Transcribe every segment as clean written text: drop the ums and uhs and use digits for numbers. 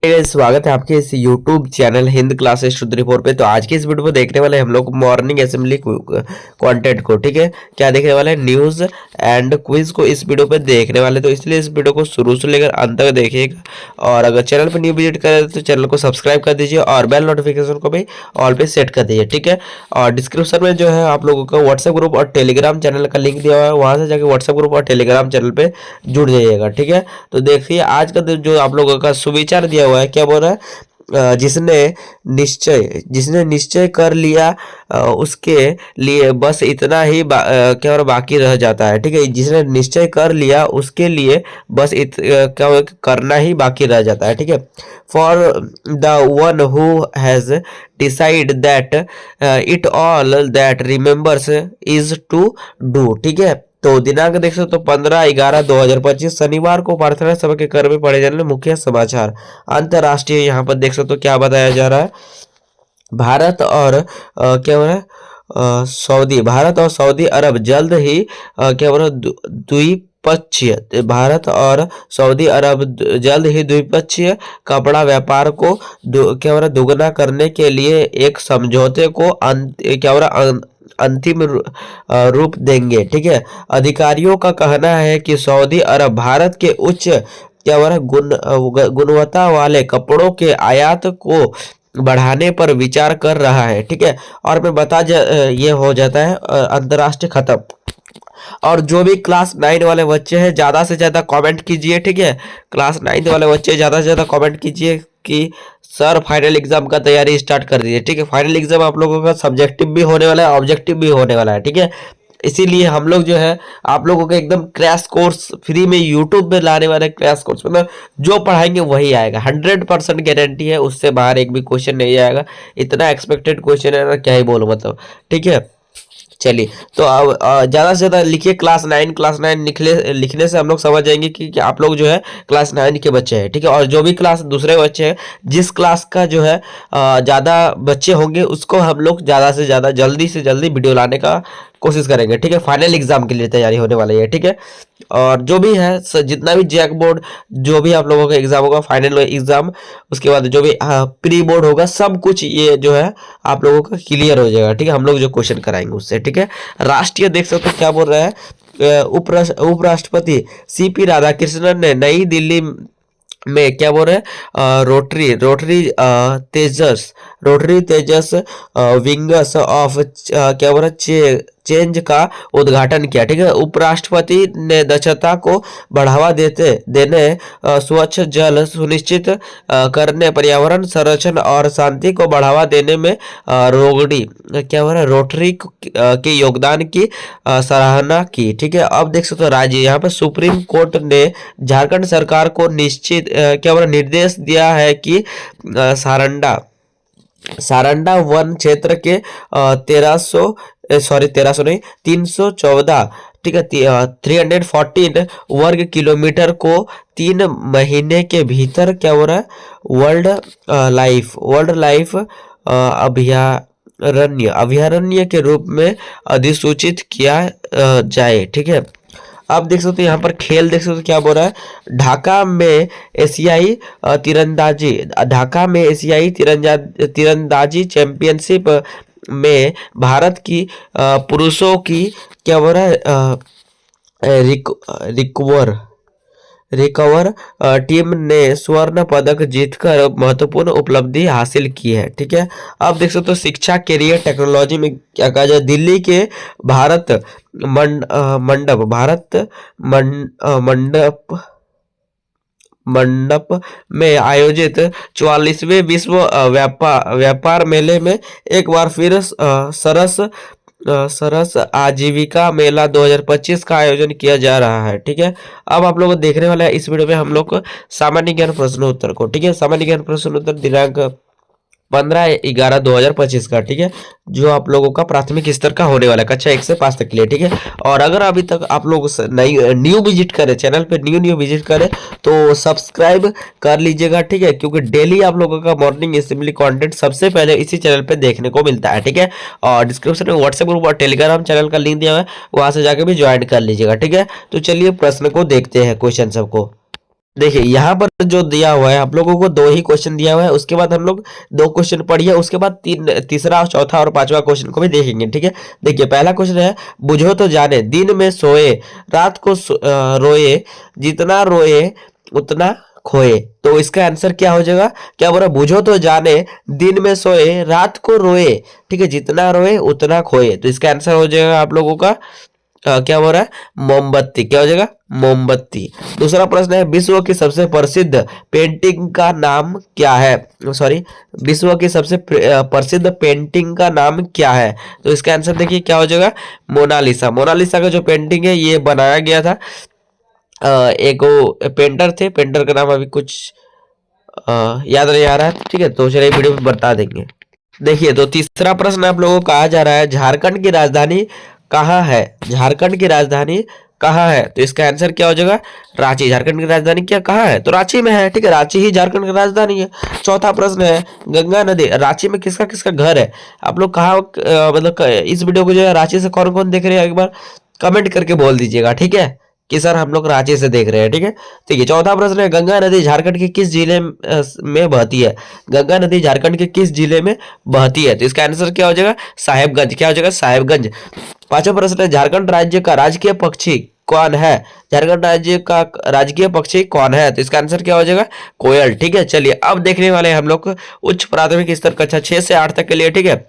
स्वागत है आपके इस YouTube चैनल हिंद क्लासेस शुद्ध फोर पे। तो आज के इस वीडियो में देखने वाले हम लोग मॉर्निंग असेंबली कंटेंट को, ठीक है। क्या देखने वाले हैं? न्यूज़ एंड क्विज को इस वीडियो पे देखने वाले। तो इसलिए इस वीडियो को शुरू से लेकर अंत तक देखिएगा। और अगर चैनल पर न्यू विजिट करें तो चैनल को सब्सक्राइब कर दीजिए और बेल नोटिफिकेशन को भी ऑल पे सेट कर दीजिए, ठीक है। और डिस्क्रिप्शन में जो है आप लोगों का व्हाट्सएप ग्रुप और टेलीग्राम चैनल का लिंक दिया हुआ है, वहाँ से जाकर व्हाट्सएप ग्रुप और टेलीग्राम चैनल पे जुड़ जाइएगा, ठीक है। तो देखिए आज का जो आप लोगों का सुविचार दिया हुआ है, क्या बोल रहा है? जिसने निश्चय कर लिया उसके लिए बस इतना ही क्या और बाकी रह जाता है, ठीक है। जिसने निश्चय कर लिया उसके लिए बस क्या करना ही बाकी रह जाता है, ठीक है। For the one who has decide that it all that remembers is to do, ठीक है। तो दिनांक देख सकते हो 15/11/2025 शनिवार को प्रार्थना सभा के कर में पढ़े जाने वाले मुख्य समाचार। अंतरराष्ट्रीय यहाँ पर देख सकते हो क्या बताया जा रहा है। भारत और क्या हो रहा है? भारत और सऊदी अरब जल्द ही क्या हो रहा है? द्विपक्षीय भारत और सऊदी अरब जल्द ही द्विपक्षीय कपड़ा व्यापार को क्या हो रहा है? दुगना करने के लिए एक समझौते को क्या हो रहा है? अंतिम रूप देंगे, ठीक है। अधिकारियों का कहना है कि सऊदी अरब भारत के उच्च क्या हो रहा है? गुणवत्ता वाले कपड़ों के आयात को बढ़ाने पर विचार कर रहा है, ठीक है। और मैं ये हो जाता है अंतर्राष्ट्रीय खत्म। और जो भी क्लास 9 वाले बच्चे हैं ज़्यादा से ज़्यादा कमेंट कीजिए, ठीक है। क्लास 9 वाले बच्चे ज़्यादा से ज़्यादा कमेंट कीजिए कि सर फाइनल एग्जाम का तैयारी स्टार्ट कर दीजिए, ठीक है। फाइनल एग्जाम आप लोगों का सब्जेक्टिव भी होने वाला है, ऑब्जेक्टिव भी होने वाला है, ठीक है। इसीलिए हम लोग जो है आप लोगों का एकदम क्रैश कोर्स फ्री में यूट्यूब में लाने वाले क्रैश कोर्स, मतलब जो पढ़ाएंगे वही आएगा। 100% गारंटी है, उससे बाहर एक भी क्वेश्चन नहीं आएगा। इतना एक्सपेक्टेड क्वेश्चन है ना, क्या ही बोलो, मतलब, ठीक है। चलिए, तो अब ज़्यादा से ज़्यादा लिखिए क्लास 9 लिखने से हम लोग समझ जाएंगे कि आप लोग जो है क्लास 9 के बच्चे हैं, ठीक है। और जो भी क्लास दूसरे बच्चे हैं, जिस क्लास का जो है ज़्यादा बच्चे होंगे उसको हम लोग ज़्यादा से ज़्यादा जल्दी से जल्दी वीडियो लाने का कोशिश करेंगे, ठीक है। फाइनल एग्जाम के लिए तैयारी होने वाली है, ठीक है। और जो भी है जितना भी जैक बोर्ड जो भी आप लोगों का एग्जाम होगा, फाइनल एग्जाम, उसके बाद जो भी प्री बोर्ड होगा, सब कुछ ये जो है आप लोगों का क्लियर हो जाएगा, ठीक है। हम लोग जो क्वेश्चन कराएंगे उससे, ठीक है। राष्ट्रीय देख सकते हो क्या बोल रहा है? उपराष्ट्रपति सीपी राधाकृष्णन ने नई दिल्ली में क्या बोल रहे हैं? रोटरी तेजस विंगस ऑफ क्या बोल रहे हैं? चेंज का उद्घाटन किया, ठीक है। उपराष्ट्रपति ने दक्षता को बढ़ावा देने स्वच्छ जल सुनिश्चित करने, पर्यावरण संरक्षण और शांति को बढ़ावा देने में रोटरी के योगदान की सराहना की, ठीक है। अब देख सकते हो राज्य, यहाँ पर सुप्रीम कोर्ट ने झारखंड सरकार को निर्देश दिया है कि सारंडा वन क्षेत्र के 1300 नहीं 314, ठीक है, 314 वर्ग किलोमीटर को 3 महीने के भीतर क्या हो रहा है? वर्ल्ड लाइफ अभयारण्य के रूप में अधिसूचित किया जाए, ठीक है। अब देख सकते हो यहाँ पर खेल देख सकते हो क्या बोल रहा है? ढाका में एशियाई तीरंदाजी चैंपियनशिप में भारत की पुरुषों की क्या बोल रहा है? रिकवर टीम ने स्वर्ण पदक जीतकर महत्वपूर्ण उपलब्धि हासिल की है, ठीक है। अब देख सकते हो शिक्षा, कैरियर, टेक्नोलॉजी में क्या कहा जाए? दिल्ली के भारत मंडप में आयोजित 44वें विश्व व्यापार मेले में एक बार फिर सरस आजीविका मेला 2025 का आयोजन किया जा रहा है, ठीक है। अब आप लोग देखने वाला है इस वीडियो में हम लोग सामान्य ज्ञान प्रश्न उत्तर को, ठीक है। सामान्य ज्ञान प्रश्न उत्तर दिनांक 15/11/2025 का, ठीक है। जो आप लोगों का प्राथमिक स्तर का होने वाला है, कक्षा 1 से 5 तक के लिए, ठीक है। और अगर अभी तक आप लोग न्यू विजिट करें, चैनल पे न्यू विजिट करें तो सब्सक्राइब कर लीजिएगा, ठीक है। क्योंकि डेली आप लोगों का मॉर्निंग असेंबली कंटेंट सबसे पहले इसी चैनल पे देखने को मिलता है, ठीक है। और डिस्क्रिप्शन में व्हाट्सएप ग्रुप और टेलीग्राम चैनल का लिंक दिया हुआ है, वहां से जाकर भी ज्वाइन कर लीजिएगा, ठीक है। तो चलिए प्रश्न को देखते हैं, क्वेश्चन सबको। देखिए यहाँ पर जो दिया हुआ है आप लोगों को दो ही क्वेश्चन दिया हुआ है, उसके बाद हम लोग दो क्वेश्चन पढ़िए, उसके बाद तीसरा चौथा और पांचवा क्वेश्चन को भी देखेंगे। ठीक है, देखिए पहला क्वेश्चन है, बुझो तो जाने दिन में सोए रात को रोए, जितना रोए उतना खोए। तो इसका आंसर क्या हो जाएगा, क्या बोला, बुझो तो जाने दिन में सोए रात को रोए, ठीक है, जितना रोए उतना खोए। तो इसका आंसर हो जाएगा आप लोगों का क्या हो रहा है, मोमबत्ती। क्या हो जाएगा, मोमबत्ती। दूसरा प्रश्न है, विश्व की सबसे प्रसिद्ध पेंटिंग का नाम क्या है, सॉरी, विश्व की सबसे प्रसिद्ध पेंटिंग का नाम क्या है। तो इसका आंसर देखिए क्या हो जाएगा, मोनालिसा। मोनालिसा का जो पेंटिंग है ये बनाया गया था, एक वो पेंटर थे, पेंटर का नाम अभी कुछ याद नहीं आ रहा है। ठीक है, तो चलिए वीडियो में बता देंगे। देखिए तो तीसरा प्रश्न आप लोगों को कहा जा रहा है, झारखंड की राजधानी कहाँ है, झारखंड की राजधानी कहाँ है। तो इसका आंसर क्या हो जाएगा, रांची। झारखंड की राजधानी क्या कहाँ है, तो रांची में है। ठीक है, रांची ही झारखंड की राजधानी है। चौथा प्रश्न है, गंगा नदी, रांची में किसका किसका घर है। आप लोग कहाँ मतलब इस वीडियो को जो है रांची से कौन कौन देख रहे हैं, एक बार कमेंट करके बोल दीजिएगा। ठीक है, कि सर हम लोग रांची से देख रहे हैं। ठीक है, ठीक है। चौथा प्रश्न है, गंगा नदी झारखंड के किस जिले में बहती है। गंगा नदी झारखंड के किस जिले में बहती है। तो इसका आंसर क्या हो जाएगा, साहेबगंज। क्या हो जाएगा, साहेबगंज। पांचवा प्रश्न है, झारखंड राज्य का राजकीय पक्षी कौन है। झारखंड राज्य का राजकीय पक्षी कौन है। तो इसका आंसर क्या हो जाएगा, कोयल। ठीक है, चलिए अब देखने वाले हैं हम लोग उच्च प्राथमिक स्तर कक्षा 6 से 8 तक के लिए। ठीक है,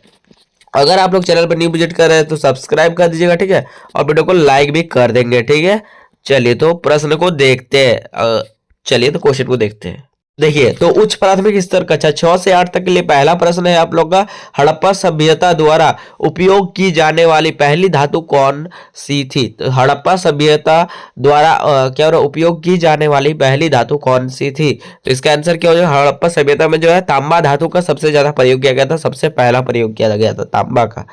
अगर आप लोग चैनल पर न्यू विजिट कर रहे हैं तो सब्सक्राइब कर दीजिएगा। ठीक है, और वीडियो को लाइक भी कर देंगे। ठीक है, चलिए तो प्रश्न को देखते हैं, चलिए तो क्वेश्चन को देखते हैं। देखिए तो उच्च प्राथमिक स्तर कक्षा 6 से 8 तक के लिए पहला प्रश्न है आप लोग का, हड़प्पा सभ्यता द्वारा उपयोग की जाने वाली पहली धातु कौन सी थी। तो हड़प्पा सभ्यता द्वारा क्या हो रहा, उपयोग की जाने वाली पहली धातु कौन सी थी। तो इसका आंसर क्या हो जाएगा, हड़प्पा सभ्यता में जो है तांबा धातु का सबसे ज्यादा प्रयोग किया गया था, सबसे पहला प्रयोग किया गया था तांबा का।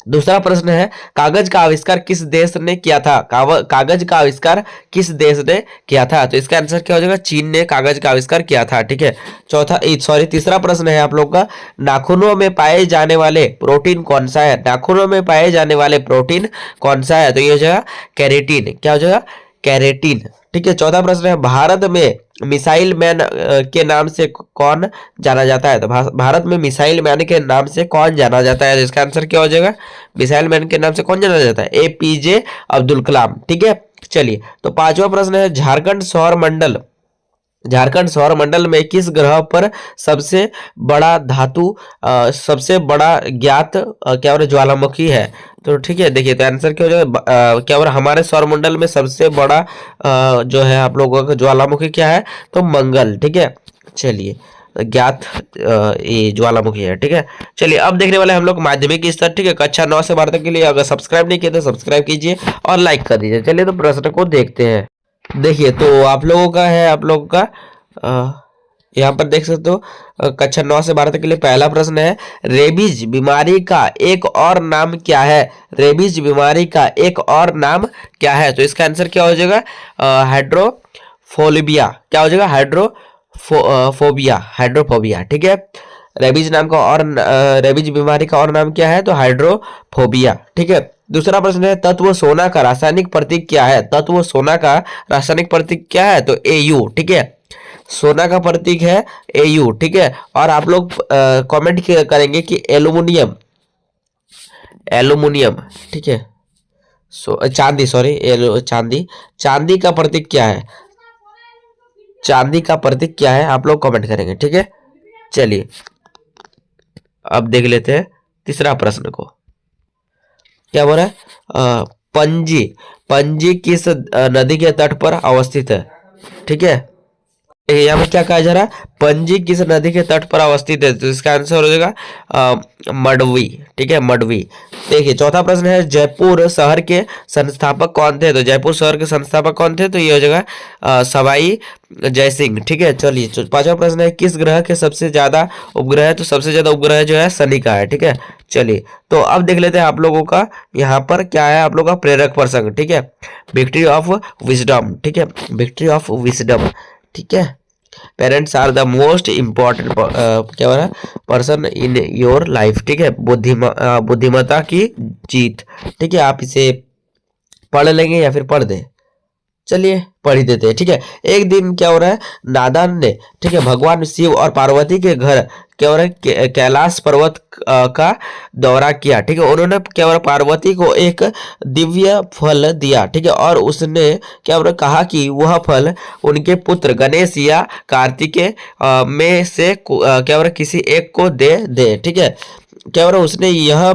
दूसरा प्रश्न है, कागज का आविष्कार किस देश ने किया था। कागज का आविष्कार किस देश ने किया था। तो इसका आंसर क्या हो जाएगा, चीन ने कागज का आविष्कार किया था। ठीक है, तीसरा प्रश्न है आप लोग का, नाखूनों में पाए जाने वाले प्रोटीन कौन सा है। नाखूनों में पाए जाने वाले प्रोटीन कौन सा है। तो ये हो जाएगा कैरेटीन। क्या हो जाएगा, कैरेटीन। ठीक है, चौथा प्रश्न है, भारत में मिसाइल मैन के नाम से कौन जाना जाता है। तो भारत में मिसाइल मैन के नाम से कौन जाना जाता है। तो इसका आंसर क्या हो जाएगा, मिसाइल मैन के नाम से कौन जाना जाता है, एपीजे अब्दुल कलाम। ठीक है, चलिए तो पांचवा प्रश्न है, झारखंड सौर मंडल में किस ग्रह पर सबसे बड़ा धातु सबसे बड़ा ज्ञात क्या हो रहा है, ज्वालामुखी है। तो ठीक है, देखिए तो आंसर क्या हो जाएगा, क्या हो रहा है, हमारे सौर मंडल में सबसे बड़ा जो है आप लोगों का ज्वालामुखी क्या है, तो मंगल। ठीक है, चलिए ज्ञात ये ज्वालामुखी है। ठीक है, चलिए अब देखने वाले हम लोग माध्यमिक स्तर। ठीक है, कक्षा 9 से 12 तक के लिए अगर सब्सक्राइब नहीं किया तो सब्सक्राइब कीजिए और लाइक कर दीजिए। चलिए तो प्रश्न को देखते हैं। देखिए तो आप लोगों का है, आप लोगों का यहाँ पर देख सकते हो, कक्षा 9 से 12 तक के लिए पहला प्रश्न है, रेबीज बीमारी का एक और नाम क्या है। रेबीज बीमारी का एक और नाम क्या है। तो इसका आंसर क्या हो जाएगा, हाइड्रोफोबिया। क्या हो जाएगा, हाइड्रोफोबिया। ठीक है, रेबीज नाम का और रेबीज बीमारी का और नाम क्या है, तो हाइड्रोफोबिया। ठीक है, दूसरा प्रश्न है, तत्व सोना का रासायनिक प्रतीक क्या है। तत्व सोना का रासायनिक प्रतीक क्या है, तो एयू। ठीक है, सोना का प्रतीक है एयू। ठीक है, और आप लोग कमेंट करेंगे कि एल्यूमिनियम, एल्यूमिनियम। ठीक है, चांदी, सॉरी चांदी, चांदी का प्रतीक क्या है, चांदी का प्रतीक क्या है, आप लोग कमेंट करेंगे। ठीक है, चलिए अब देख लेते हैं तीसरा प्रश्न को। क्या बोल रहा है, पंजी, पंजी किस नदी के तट पर अवस्थित है। ठीक है, यहाँ पे क्या कहा जा रहा है, पंजी किस नदी के तट पर अवस्थित है। तो इसका आंसर हो जाएगा मडवी। ठीक है, मडवी। देखिए चौथा प्रश्न है, जयपुर शहर के संस्थापक कौन थे। तो जयपुर शहर के संस्थापक कौन थे, तो ये हो जाएगा सवाई जय सिंह। ठीक है, चलिए पांचवा प्रश्न है, किस ग्रह के सबसे ज्यादा उपग्रह है। तो सबसे ज्यादा उपग्रह जो है शनि का है। ठीक है, चलिए तो अब देख लेते हैं आप लोगों का यहाँ पर क्या है, आप लोगों का प्रेरक प्रसंग। ठीक है, विक्ट्री ऑफ विजडम। ठीक है, विक्ट्री ऑफ विजडम। ठीक है, parents are the most important क्या हो रहा है, पर्सन इन योर लाइफ। ठीक है, बुद्धिमत्ता की जीत। ठीक है, आप इसे पढ़ लेंगे या फिर पढ़ दें, चलिए पढ़ ही देते हैं, ठीक है। एक दिन क्या हो रहा है, नादान ने, ठीक है, भगवान शिव और पार्वती के घर क्या हो रहा है, कैलाश पर्वत का दौरा किया, ठीक है। उन्होंने क्या हो रहा है, पार्वती को एक दिव्य फल दिया, ठीक है, और उसने क्या हो रहा है, कहा कि वह फल उनके पुत्र गणेश या कार्तिकेय में से क्या हो रहा है, किसी एक को दे दे, ठीक है। क्या हो रहा है, उसने यह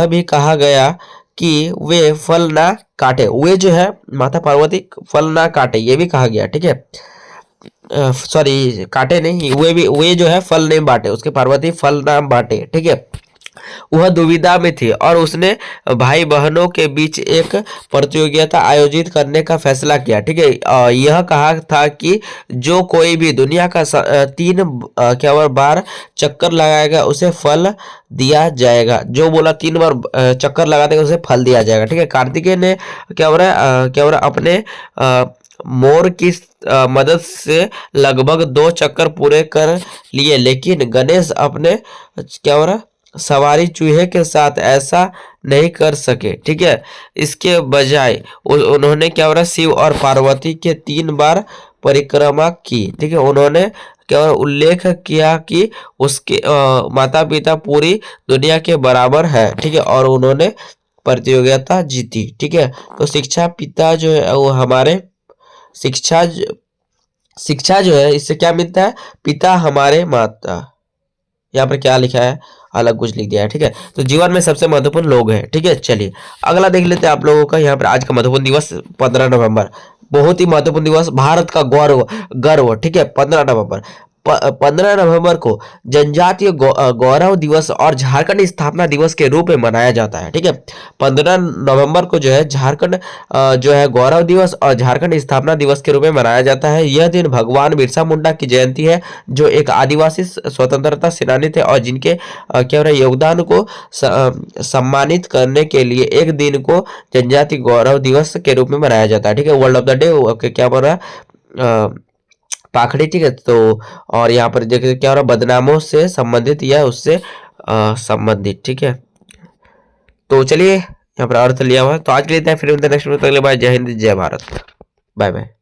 भी कहा गया कि वे फल ना काटे, वे जो है माता पार्वती फल ना काटे, ये भी कहा गया, ठीक है। सॉरी, काटे नहीं, वे जो है फल नहीं बांटे, उसके पार्वती फल ना बांटे, ठीक है। वह दुविधा में थी और उसने भाई बहनों के बीच एक प्रतियोगिता आयोजित करने का फैसला किया, ठीक है। यह कहा था कि जो कोई भी दुनिया का 3 क्या बार चक्कर लगाएगा उसे फल दिया जाएगा, जो बोला 3 बार चक्कर लगा देगा उसे फल दिया जाएगा, ठीक है। कार्तिकेय ने क्या हो रहा है, क्या हो रहा है, अपने मोर की मदद से लगभग 2 चक्कर पूरे कर लिए, लेकिन गणेश अपने क्या हो रहा है, सवारी चूहे के साथ ऐसा नहीं कर सके, ठीक है। इसके बजाय उन्होंने क्या हो रहा है, शिव और पार्वती के 3 बार परिक्रमा की, ठीक है। उन्होंने क्या हो रहा है, उल्लेख किया कि उसके माता पिता पूरी दुनिया के बराबर है, ठीक है, और उन्होंने प्रतियोगिता जीती, ठीक है। तो शिक्षा पिता जो है वो हमारे शिक्षा शिक्षा जो है इससे क्या मिलता है, पिता हमारे माता, यहाँ पर क्या लिखा है, अलग कुछ लिख दिया है, ठीक है। तो जीवन में सबसे महत्वपूर्ण लोग हैं, ठीक है। चलिए अगला देख लेते हैं आप लोगों का। यहाँ पर आज का महत्वपूर्ण दिवस 15 नवंबर, बहुत ही महत्वपूर्ण दिवस, भारत का गौरव गर्व, ठीक है। 15 नवंबर को जनजातीय गौरव दिवस और झारखंड स्थापना दिवस के रूप में मनाया जाता है, ठीक है। 15 नवंबर को जो है झारखंड जो है गौरव दिवस और झारखंड स्थापना दिवस के रूप में मनाया जाता है। यह दिन भगवान बिरसा मुंडा की जयंती है, जो एक आदिवासी स्वतंत्रता सेनानी थे और जिनके क्या हो रहा है, योगदान को सम्मानित करने के लिए एक दिन को जनजातीय गौरव दिवस के रूप में मनाया जाता है, ठीक है। वर्ल्ड ऑफ द डे क्या बोल रहा है, पाखड़ी, ठीक है। तो और यहाँ पर देखिए क्या हो रहा है, बदनामों से संबंधित या उससे संबंधित, ठीक है। तो चलिए यहाँ पर अर्थ लिया हुआ है। तो आज के लिए इतना है, फिर नेक्स्ट में, अगले बार। जय हिंद, जय भारत, बाय बाय।